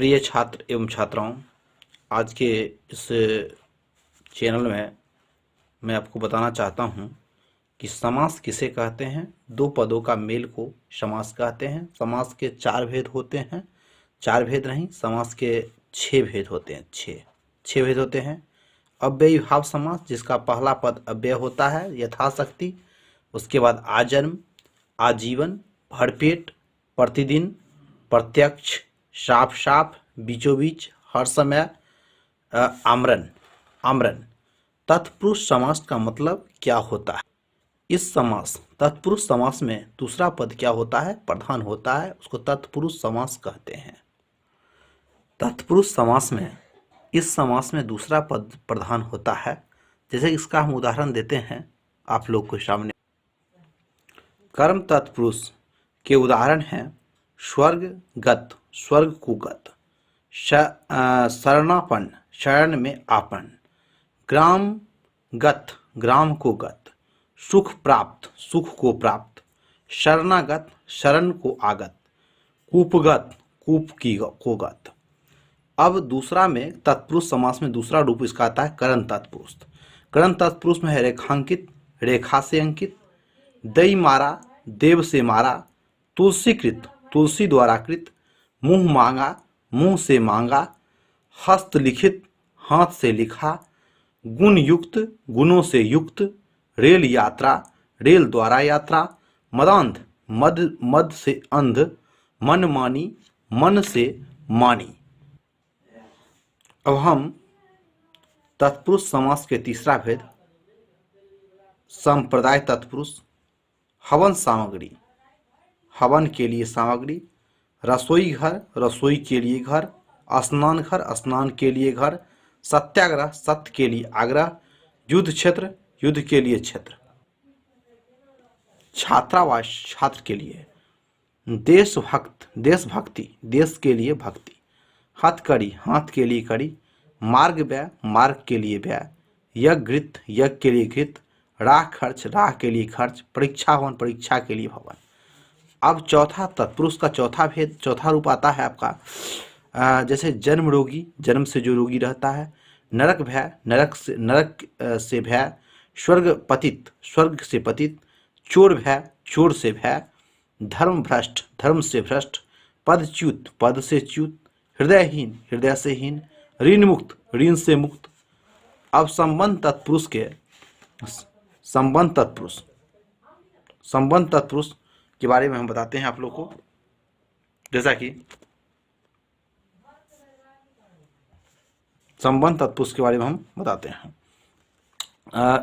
प्रिय छात्र एवं छात्राओं, आज के इस चैनल में मैं आपको बताना चाहता हूं कि समास किसे कहते हैं। दो पदों का मेल को समास कहते हैं। समास के 4 भेद होते हैं, 4 भेद नहीं, समास के 6 भेद होते हैं। 6 भेद होते हैं। अव्ययी भाव समास, जिसका पहला पद अव्यय होता है यथाशक्ति, उसके बाद आजन्म, आजीवन, भरपेट, प्रतिदिन, प्रत्यक्ष, साफ साफ, बीचों बीच, हर समय, आमरण आमरण। तत्पुरुष समास का मतलब क्या होता है? इस समास तत्पुरुष समास में दूसरा पद क्या होता है? प्रधान होता है, उसको तत्पुरुष समास कहते हैं। तत्पुरुष समास में इस समास में दूसरा पद प्रधान होता है। जैसे इसका हम उदाहरण देते हैं आप लोग के सामने। कर्म तत्पुरुष के उदाहरण हैं स्वर्गगत, स्वर्ग को गत, शरणापन्न, शरण में आपन, ग्राम गत, ग्राम को गत, सुख प्राप्त, सुख को प्राप्त, शरणागत, शरण को आगत, कूपगत, कूप की को गत। अब दूसरा में तत्पुरुष समास में दूसरा रूप इसका आता है करण तत्पुरुष। करण तत्पुरुष में है रेखांकित, रेखा से अंकित, दई मारा, देव से मारा, तुलसीकृत, तुलसी द्वारा कृत, मुंह मांगा, मुंह से मांगा, हस्त लिखित, हाथ से लिखा, गुण युक्त, गुणों से युक्त, रेल यात्रा, रेल द्वारा यात्रा, मदांध, मद, मद से अंध, मन मानी, मन से मानी। अब हम तत्पुरुष समास के तीसरा भेद संप्रदाय तत्पुरुष। हवन सामग्री, हवन के लिए सामग्री, रसोई घर, रसोई के लिए घर, स्नान घर, स्नान के लिए घर, सत्याग्रह, सत्य के लिए आग्रह, युद्ध क्षेत्र, युद्ध के लिए क्षेत्र, छात्रावास, छात्र के लिए, देशभक्त, देशभक्ति, देश के लिए भक्ति, हथकड़ी, हाथ के लिए कड़ी, मार्ग व्यय, मार्ग के लिए व्यय, यज्ञ, यज्ञ के लिए घृत, राह खर्च, राह के लिए खर्च, परीक्षा भवन, परीक्षा के लिए भवन। अब चौथा तत्पुरुष का चौथा भेद, चौथा रूप आता है आपका जैसे जन्म रोगी, जन्म से जो रोगी रहता है, नरक भय, नरक से भय, स्वर्ग पतित, स्वर्ग से पतित, चोर भय, चोर से भय, धर्म भ्रष्ट, धर्म से भ्रष्ट, पदच्युत, पद से च्युत, हृदयहीन, हृदय से हीन, ऋण मुक्त, ऋण से मुक्त। अब संबंध तत्पुरुष के बारे में हम बताते हैं आप लोग को। जैसा कि संबंध तत्पुरुष के बारे में हम बताते हैं।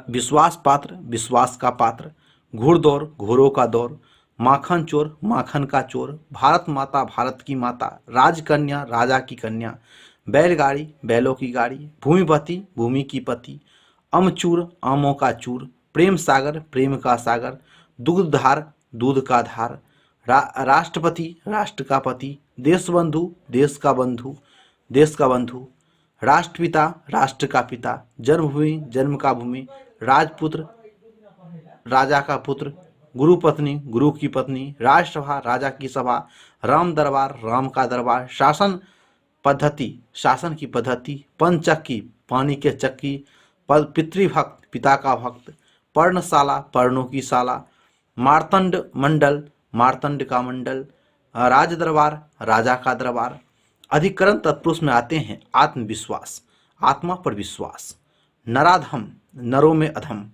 विश्वास पात्र, विश्वास का पात्र, घुड़दौर, घोड़ों का दौर, माखन चोर, माखन का चोर, भारत माता, भारत की माता, राजकन्या, राजा की कन्या, बैलगाड़ी, बैलों की गाड़ी, भूमिपति, भूमि की पति, अमचूर, आमों का चूर, प्रेम सागर, प्रेम का सागर, दुग्धधार, दूध का धार, राष्ट्रपति, राष्ट्र का पति, देशबंधु, देश का बंधु, देश का बंधु, राष्ट्रपिता, राष्ट्र का पिता, जन्मभूमि, जन्म का भूमि, राजपुत्र, राजा का पुत्र, गुरु पत्नी, गुरु की पत्नी, राजसभा, राजा की सभा, राम दरबार, राम का दरबार, शासन पद्धति, शासन की पद्धति, पंचक्की, पानी के चक्की, पितृभक्त, पिता का भक्त, पर्णशाला, पर्णों की शाला, मार्तंड मंडल, मार्तंड का मंडल, राज दरबार, राजा का दरबार। अधिकरण तत्पुरुष में आते हैं आत्मविश्वास, आत्मा पर विश्वास, नराधम, नरों में अधम,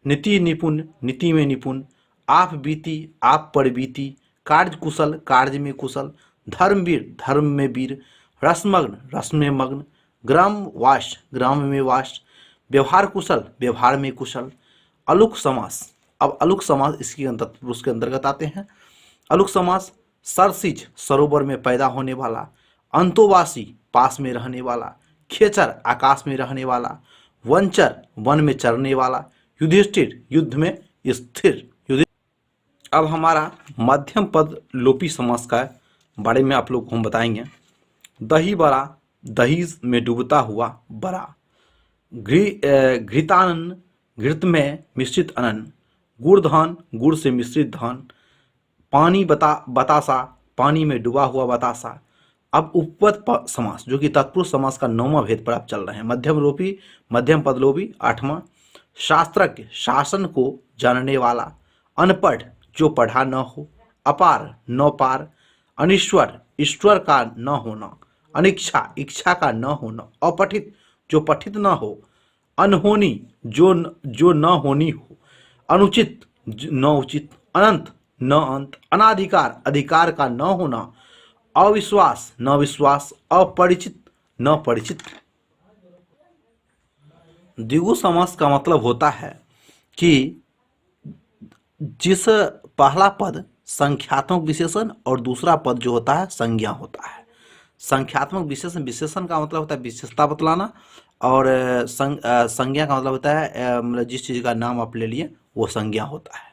नीति निपुण, नीति में निपुण, आप बीती, आप पर बीती, कार्य कुशल, कार्य में कुशल, धर्मवीर, धर्म में वीर, रसमग्न, रस में मग्न, ग्राम वास, ग्राम में वास, व्यवहार कुशल, व्यवहार में कुशल। अलुक समास। अब अलुक समास इसके तत्पुरुष के अंतर्गत आते हैं। अलुक समास सरसिज, सरोवर में पैदा होने वाला, अंतोवासी, पास में रहने वाला, खेचर, आकाश में रहने वाला, वंचर, वन में चरने वाला, युधिष्ठिर, युद्ध में स्थिर। अब हमारा मध्यम पद लोपी समास का बारे में आप लोग को हम बताएंगे। दही बड़ा, दही में डूबता हुआ बड़ा, घृतानन, घृत में मिश्रित अनन, गुड़ धान, गुड़ से मिश्रित धान, पानी बतासा, पानी में डूबा हुआ बतासा, अब उपपद समास जो कि तत्पुरुष समास का 9वां भेद पर आप चल रहे हैं। मध्यम लोभी, मध्यम पदलोभी 8वां। शास्त्रज्ञ, शासन को जानने वाला। अनपढ़, जो पढ़ा न हो। अपार, न पार। अनिश्वर, ईश्वर का न होना। अनिच्छा, इच्छा का न होना। अपठित, जो पठित न हो। अनहोनी, जो न होनी हो। अनुचित, न उचित। अनंत, न अंत। अनाधिकार, अधिकार का न होना। अविश्वास, न विश्वास। अपरिचित, न परिचित। द्विगु समास का मतलब होता है कि जिस पहला पद संख्यात्मक विशेषण और दूसरा पद जो होता है संज्ञा होता है। संख्यात्मक विशेषण, विशेषण का मतलब होता है विशेषता बतलाना, और संज्ञा का मतलब होता है मतलब जिस चीज का नाम आप ले लिए वो संज्ञा होता है।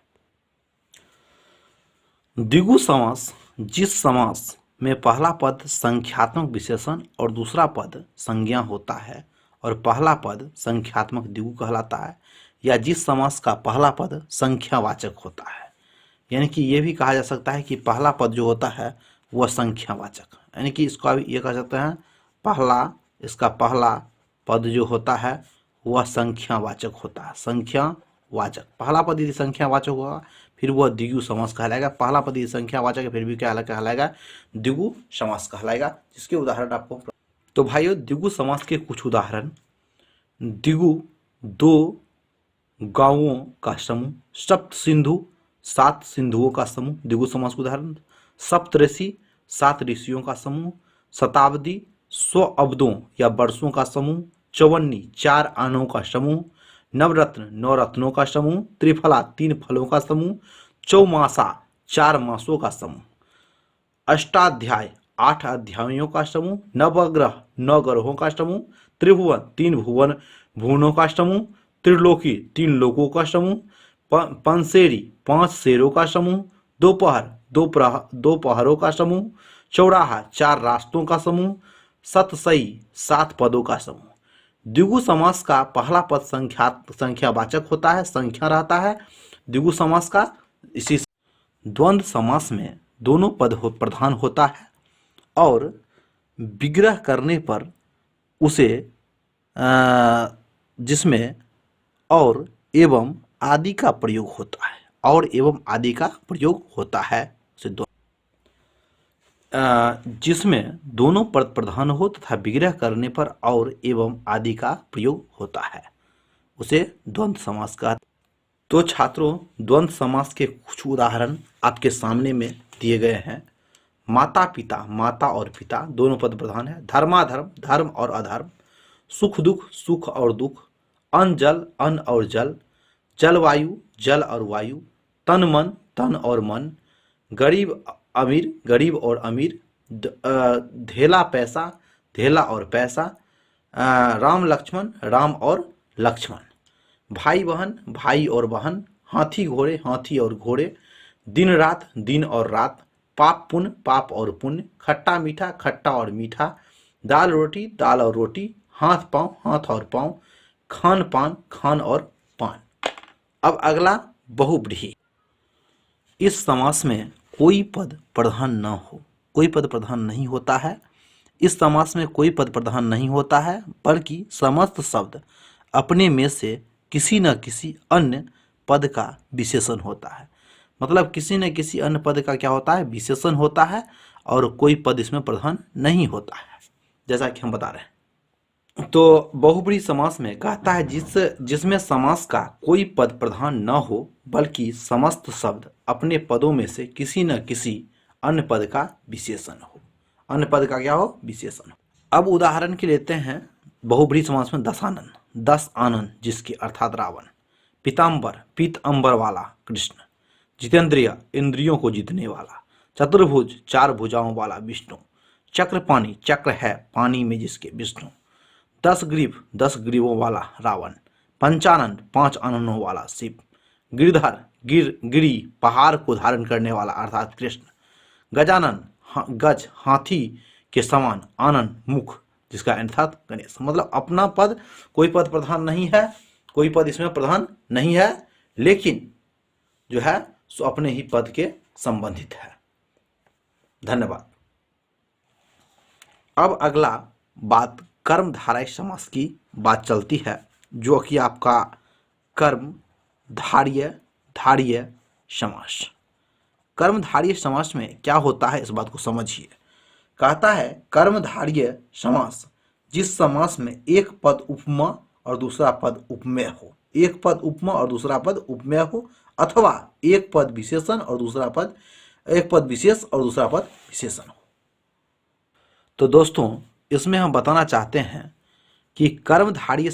द्विगु समास, जिस समास में पहला पद संख्यात्मक विशेषण और दूसरा पद संज्ञा होता है और पहला पद संख्यात्मक द्विगु कहलाता है, या जिस समास का पहला पद संख्यावाचक होता है। यानी कि ये भी कहा जा सकता है कि पहला पद जो होता है वह संख्यावाचक, यानी कि इसको ये कह सकते हैं इसका पहला पद जो होता है वह संख्यावाचक होता है। संख्यावाचक, पहला पद यदि संख्यावाचक होगा फिर वह द्विगु समास कहलाएगा। पहला पद यदि संख्यावाचक है फिर भी क्या कहलाएगा? द्विगु समास कहलाएगा। जिसके उदाहरण आपको, तो भाइयों द्विगु समास के कुछ उदाहरण: द्विगु, दो गांवों का समूह। सप्त सिंधु, 7 सिंधुओं का समूह, द्विगु समास का उदाहरण। सप्तऋषि, 7 ऋषियों का समूह। शताब्दी, 100 अब्दों या वर्षों का समूह। चौवन्नी, 4 आनों का समूह। नवरत्न, 9 रत्नों का समूह। त्रिफला, 3 फलों का समूह। चौमासा, 4 मासों का समूह। अष्टाध्याय, 8 अध्यायों का समूह। नवग्रह, 9 ग्रहों का समूह। त्रिभुवन, 3 भुवनों का समूह। त्रिलोकी, 3 लोकों का समूह। पंसेरी, 5 शेरों का समूह। दोपहर, 2 पहरों का समूह। चौराहा, 4 रास्तों का समूह। सतसई, 7 पदों का समूह। द्विगु समास का पहला पद संख्यावाचक होता है, संख्या रहता है द्विगु समास का। इसी द्वंद्व समास में दोनों पद प्रधान होता है और विग्रह करने पर उसे जिसमें और एवं आदि का प्रयोग होता है, और एवं आदि का प्रयोग होता है जिसमें दोनों पद प्रधान हो तथा विग्रह करने पर और एवं आदि का प्रयोग होता है, उसे द्वंद्व समास कहते हैं। तो छात्रों, द्वंद्व समास के कुछ उदाहरण आपके सामने में दिए गए हैं। माता पिता, माता और पिता दोनों पद प्रधान है। धर्माधर्म, धर्म और अधर्म। सुख दुख, सुख और दुख। अन्न जल, अन्न और जल। जलवायु, जल और वायु। तन मन, तन और मन। गरीब अमीर, गरीब और अमीर। धेला पैसा, धेला और पैसा। राम लक्ष्मण, राम और लक्ष्मण। भाई बहन, भाई और बहन। हाथी घोड़े, हाथी और घोड़े। दिन रात, दिन और रात। पाप पुण्य, पाप और पुण्य। खट्टा मीठा, खट्टा और मीठा। दाल रोटी, दाल और रोटी। हाथ पांव, हाथ और पांव। खान पान, खान और पान। अब अगला बहुव्रीहि। इस समास में कोई पद प्रधान न हो, कोई पद प्रधान नहीं होता है। इस समास में कोई पद प्रधान नहीं होता है, बल्कि समस्त शब्द अपने में से किसी न किसी अन्य पद का विशेषण होता है। मतलब किसी न किसी अन्य पद का क्या होता है? विशेषण होता है, और कोई पद इसमें प्रधान नहीं होता है, जैसा कि हम बता रहे हैं। तो बहुव्रीहि समास में कहता है जिसमें समास का कोई पद प्रधान न हो, बल्कि समस्त शब्द अपने पदों में से किसी न किसी अन्य पद का विशेषण हो। अन्य पद का क्या हो? विशेषण हो। अब उदाहरण के लेते हैं बहुव्रीहि समास में दशानन, 10 आनंद जिसके अर्थात रावण। पीताम्बर, पीत अंबर वाला कृष्ण। जितेंद्रिय, इंद्रियों को जीतने वाला। चतुर्भुज, 4 भुजाओं वाला विष्णु। चक्रपाणि, चक्र है पानी में जिसके विष्णु। 10 ग्रीव, 10 ग्रीवों वाला रावण। पंचानन, 5 आनंदों वाला शिव। गिरधर, गिरी पहाड़ को धारण करने वाला अर्थात कृष्ण। गजानन, गज हाथी के समान। आनंद, मुख जिसका अर्थात गणेश। मतलब अपना पद, कोई पद प्रधान नहीं है, कोई पद इसमें प्रधान नहीं है, लेकिन जो है सो अपने ही पद के संबंधित है। धन्यवाद। अब अगला बात कर्मधारय समास की बात चलती है, जो कि आपका कर्मधारय समास। कर्मधारय समास में क्या होता है, इस बात को समझिए। कहता है कर्मधारय समास जिस समास में एक पद उपमा और दूसरा पद उपमेय हो, एक पद उपमा और दूसरा पद उपमेय हो, अथवा एक पद विशेष और दूसरा पद विशेषण हो। तो दोस्तों, इसमें हम बताना चाहते हैं कि कर्मधारय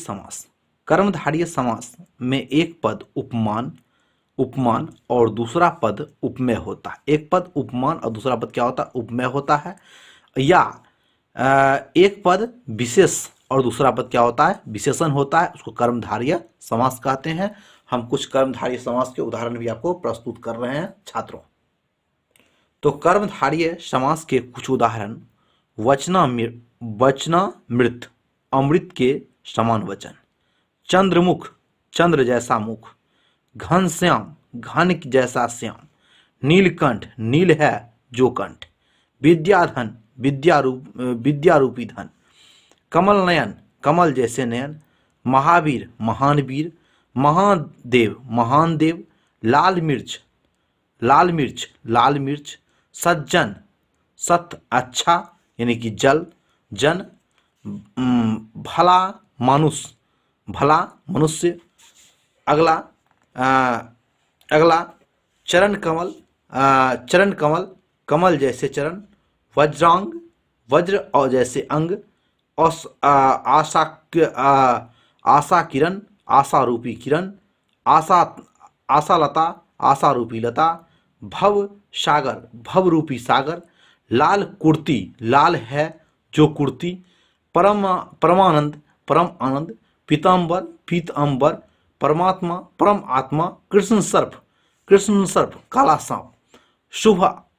समास में एक पद उपमान और दूसरा पद उपमेय होता है। एक पद उपमान और दूसरा पद क्या होता है, उपमेय होता है। या एक पद विशेष और दूसरा पद क्या होता है, विशेषण होता है। उसको कर्मधारय समास कहते हैं। हम कुछ कर्मधारय समास के उदाहरण भी आपको प्रस्तुत कर रहे हैं छात्रों। तो कर्मधारय समास के कुछ उदाहरण: वचनामृत, अमृत के समान वचन; चंद्रमुख, चंद्र जैसा मुख; घनश्याम, घन जैसा श्याम; नीलकंठ, नील है जो कंठ; विद्याधन, विद्यारूपी धन; कमल नयन, कमल जैसे नयन; महावीर, महान वीर; महादेव, महान देव; लाल मिर्च, लाल मिर्च; सज्जन, सत अच्छा यानी कि जल, जन; भला मनुष्य। अगला चरण कमल, कमल जैसे चरण; वज्रांग, वज्र और जैसे अंग; आशा किरण, आशा रूपी किरण; आशालता, आशा रूपी लता; भव सागर, भव रूपी सागर; लाल कुर्ती, लाल है जो कुर्ती; परमानंद, परम आनंद; पीताम्बर, पीत अंबर; परमात्मा, परम आत्मा; कृष्ण सर्प, काला सांप;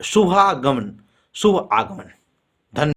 शुभागमन, शुभ आगमन। धन्यवाद।